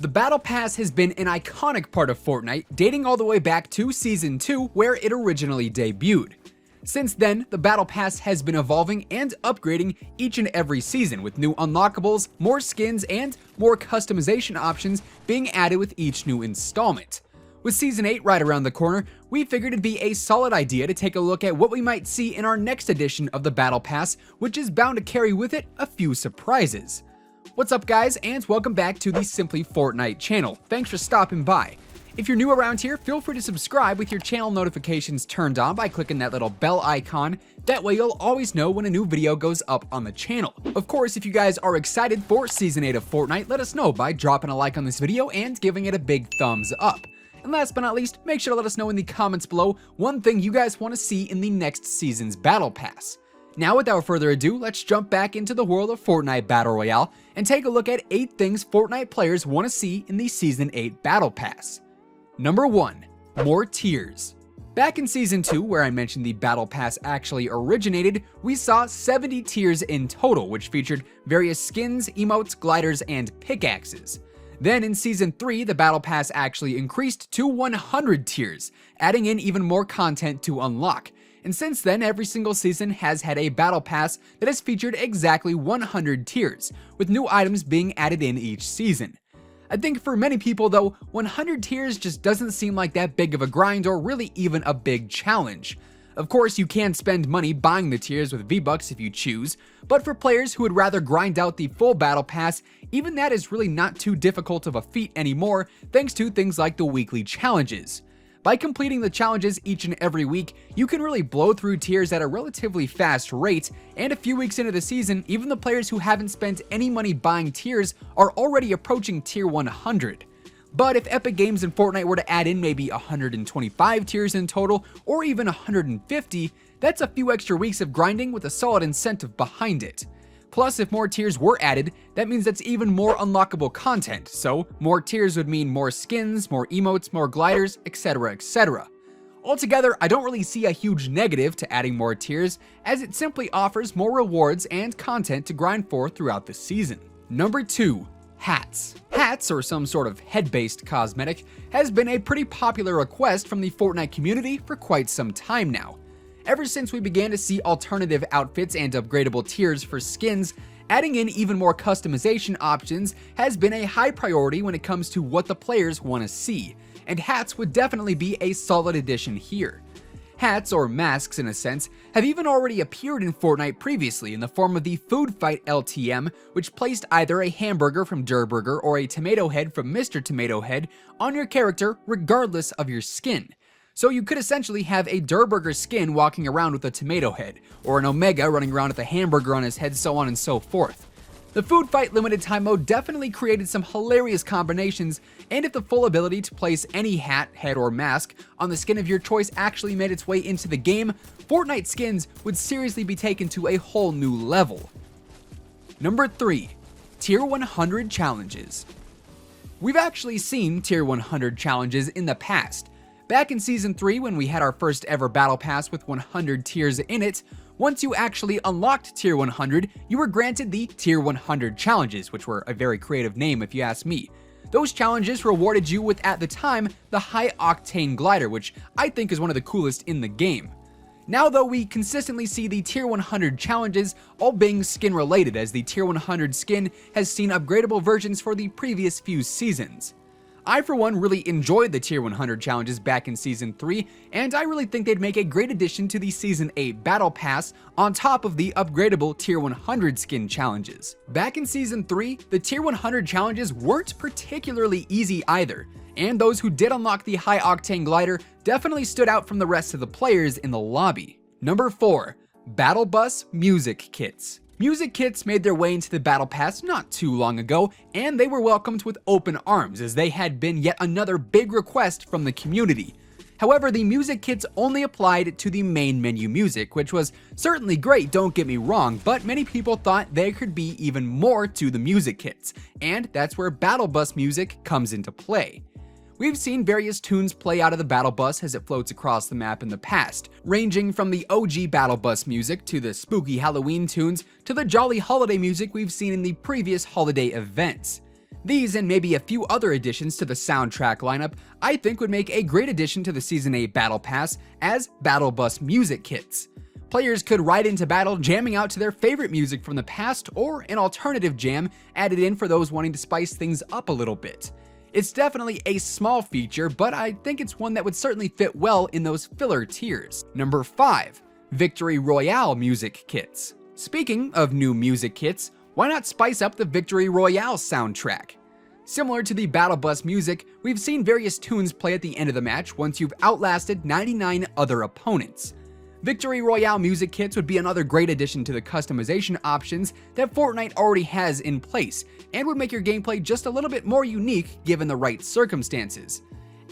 The Battle Pass has been an iconic part of Fortnite, dating all the way back to Season 2 where it originally debuted. Since then, the Battle Pass has been evolving and upgrading each and every season, with new unlockables, more skins, and more customization options being added with each new installment. With Season 8 right around the corner, we figured it'd be a solid idea to take a look at what we might see in our next edition of the Battle Pass, which is bound to carry with it a few surprises. What's up guys, and welcome back to the Simply Fortnite channel. Thanks for stopping by. If you're new around here, feel free to subscribe with your channel notifications turned on by clicking that little bell icon. That way you'll always know when a new video goes up on the channel. Of course, if you guys are excited for Season 8 of Fortnite, let us know by dropping a like on this video and giving it a big thumbs up. And last but not least, make sure to let us know in the comments below one thing you guys want to see in the next season's Battle Pass. Now without further ado, let's jump back into the world of Fortnite Battle Royale and take a look at 8 things Fortnite players want to see in the Season 8 Battle Pass. Number 1. More tiers. Back in Season 2, where I mentioned the Battle Pass actually originated, we saw 70 tiers in total, which featured various skins, emotes, gliders, and pickaxes. Then in Season 3, the Battle Pass actually increased to 100 tiers, adding in even more content to unlock. And since then, every single season has had a Battle Pass that has featured exactly 100 tiers, with new items being added in each season. I think for many people though, 100 tiers just doesn't seem like that big of a grind or really even a big challenge. Of course, you can spend money buying the tiers with V-Bucks if you choose, but for players who would rather grind out the full Battle Pass, even that is really not too difficult of a feat anymore thanks to things like the weekly challenges. By completing the challenges each and every week, you can really blow through tiers at a relatively fast rate, and a few weeks into the season, even the players who haven't spent any money buying tiers are already approaching tier 100. But if Epic Games and Fortnite were to add in maybe 125 tiers in total, or even 150, that's a few extra weeks of grinding with a solid incentive behind it. Plus, if more tiers were added, that means that's even more unlockable content, so more tiers would mean more skins, more emotes, more gliders, etc, etc. Altogether, I don't really see a huge negative to adding more tiers, as it simply offers more rewards and content to grind for throughout the season. Number 2. Hats. Hats, or some sort of head-based cosmetic, has been a pretty popular request from the Fortnite community for quite some time now. Ever since we began to see alternative outfits and upgradable tiers for skins, adding in even more customization options has been a high priority when it comes to what the players want to see, and hats would definitely be a solid addition here. Hats, or masks in a sense, have even already appeared in Fortnite previously in the form of the Food Fight LTM, which placed either a hamburger from Durr Burger or a tomato head from Mr. Tomato Head on your character regardless of your skin. So you could essentially have a Durr Burger skin walking around with a tomato head, or an Omega running around with a hamburger on his head, so on and so forth. The Food Fight limited time mode definitely created some hilarious combinations, and if the full ability to place any hat, head, or mask on the skin of your choice actually made its way into the game, Fortnite skins would seriously be taken to a whole new level. Number 3. Tier 100 Challenges. We've actually seen Tier 100 challenges in the past. Back in Season 3, when we had our first ever Battle Pass with 100 tiers in it, once you actually unlocked Tier 100, you were granted the Tier 100 Challenges, which were a very creative name if you ask me. Those challenges rewarded you with, at the time, the High Octane Glider, which I think is one of the coolest in the game. Now though, we consistently see the Tier 100 challenges all being skin related, as the Tier 100 skin has seen upgradable versions for the previous few seasons. I for one really enjoyed the Tier 100 challenges back in Season 3, and I really think they'd make a great addition to the Season 8 Battle Pass on top of the upgradable Tier 100 skin challenges. Back in Season 3, the Tier 100 challenges weren't particularly easy either, and those who did unlock the High Octane Glider definitely stood out from the rest of the players in the lobby. Number 4. Battle Bus Music Kits. Music kits made their way into the Battle Pass not too long ago, and they were welcomed with open arms, as they had been yet another big request from the community. However, the music kits only applied to the main menu music, which was certainly great, don't get me wrong, but many people thought there could be even more to the music kits, and that's where Battle Bus music comes into play. We've seen various tunes play out of the Battle Bus as it floats across the map in the past, ranging from the OG Battle Bus music to the spooky Halloween tunes to the jolly holiday music we've seen in the previous holiday events. These and maybe a few other additions to the soundtrack lineup I think would make a great addition to the Season 8 Battle Pass as Battle Bus music kits. Players could ride into battle jamming out to their favorite music from the past, or an alternative jam added in for those wanting to spice things up a little bit. It's definitely a small feature, but I think it's one that would certainly fit well in those filler tiers. Number 5. Victory Royale music kits. Speaking of new music kits, why not spice up the Victory Royale soundtrack? Similar to the Battle Bus music, we've seen various tunes play at the end of the match once you've outlasted 99 other opponents. Victory Royale music kits would be another great addition to the customization options that Fortnite already has in place, and would make your gameplay just a little bit more unique given the right circumstances.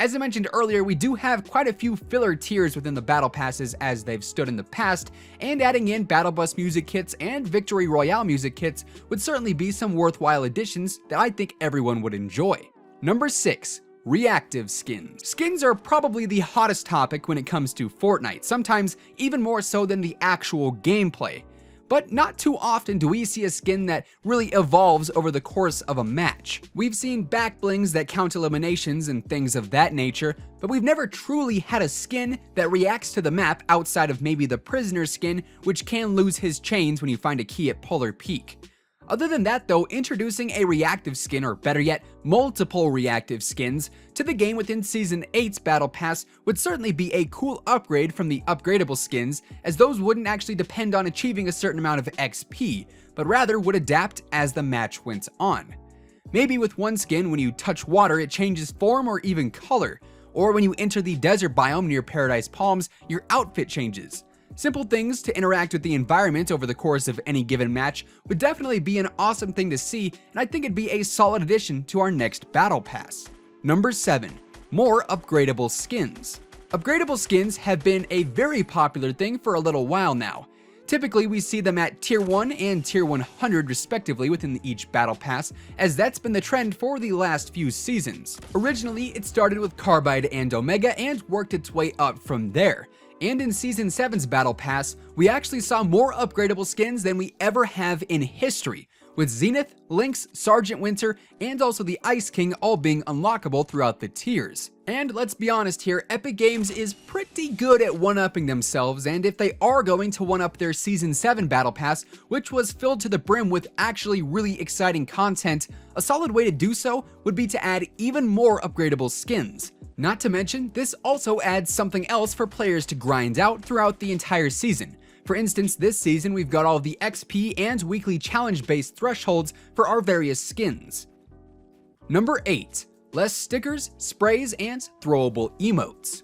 As I mentioned earlier, we do have quite a few filler tiers within the Battle Passes as they've stood in the past, and adding in Battle Bus music kits and Victory Royale music kits would certainly be some worthwhile additions that I think everyone would enjoy. Number 6. Reactive Skins. Skins are probably the hottest topic when it comes to Fortnite, sometimes even more so than the actual gameplay. But not too often do we see a skin that really evolves over the course of a match. We've seen back blings that count eliminations and things of that nature, but we've never truly had a skin that reacts to the map outside of maybe the prisoner skin, which can lose his chains when you find a key at Polar Peak. Other than that though, introducing a reactive skin, or better yet, multiple reactive skins, to the game within Season 8's Battle Pass would certainly be a cool upgrade from the upgradable skins, as those wouldn't actually depend on achieving a certain amount of XP, but rather would adapt as the match went on. Maybe with one skin, when you touch water it changes form or even color, or when you enter the desert biome near Paradise Palms, your outfit changes. Simple things to interact with the environment over the course of any given match would definitely be an awesome thing to see, and I think it'd be a solid addition to our next Battle Pass. Number 7. More upgradable skins. Upgradable skins have been a very popular thing for a little while now. Typically we see them at Tier 1 and Tier 100 respectively within each Battle Pass, as that's been the trend for the last few seasons. Originally it started with Carbide and Omega and worked its way up from there. And in Season 7's Battle Pass, we actually saw more upgradable skins than we ever have in history, with Zenith, Lynx, Sergeant Winter, and also the Ice King all being unlockable throughout the tiers. And let's be honest here, Epic Games is pretty good at one-upping themselves, and if they are going to one-up their Season 7 Battle Pass, which was filled to the brim with actually really exciting content, a solid way to do so would be to add even more upgradable skins. Not to mention, this also adds something else for players to grind out throughout the entire season. For instance, this season we've got all the XP and weekly challenge-based thresholds for our various skins. Number 8. Less stickers, sprays, and throwable emotes.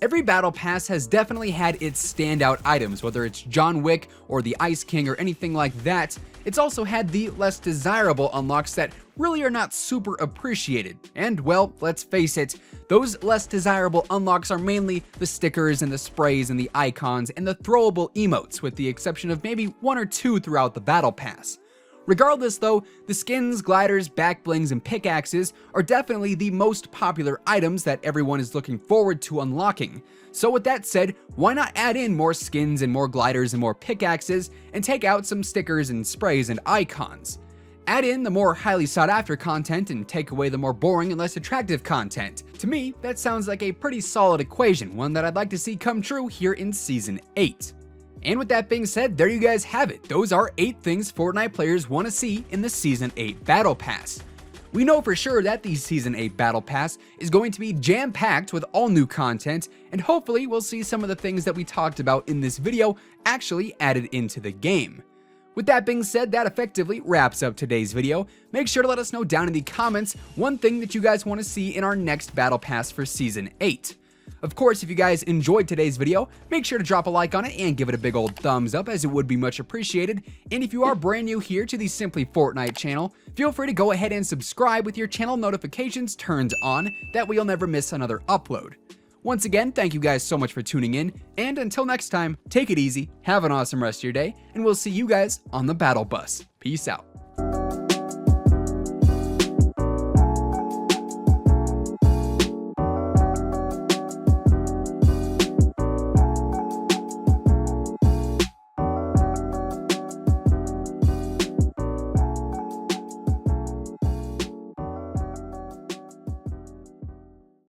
Every Battle Pass has definitely had its standout items, whether it's John Wick or the Ice King or anything like that. It's also had the less desirable unlocks that really are not super appreciated. And well, let's face it, those less desirable unlocks are mainly the stickers and the sprays and the icons and the throwable emotes, with the exception of maybe 1 or 2 throughout the Battle Pass. Regardless though, the skins, gliders, back blings, and pickaxes are definitely the most popular items that everyone is looking forward to unlocking. So with that said, why not add in more skins and more gliders and more pickaxes, and take out some stickers and sprays and icons? Add in the more highly sought after content and take away the more boring and less attractive content. To me, that sounds like a pretty solid equation, one that I'd like to see come true here in Season 8. And with that being said, there you guys have it. Those are 8 things Fortnite players want to see in the Season 8 Battle Pass. We know for sure that the Season 8 Battle Pass is going to be jam-packed with all new content, and hopefully we'll see some of the things that we talked about in this video actually added into the game. With that being said, that effectively wraps up today's video. Make sure to let us know down in the comments one thing that you guys want to see in our next Battle Pass for Season 8. Of course, if you guys enjoyed today's video, make sure to drop a like on it and give it a big old thumbs up, as it would be much appreciated. And if you are brand new here to the Simply Fortnite channel, feel free to go ahead and subscribe with your channel notifications turned on, that way you'll never miss another upload. Once again, thank you guys so much for tuning in, and until next time, take it easy, have an awesome rest of your day, and we'll see you guys on the Battle Bus. Peace out.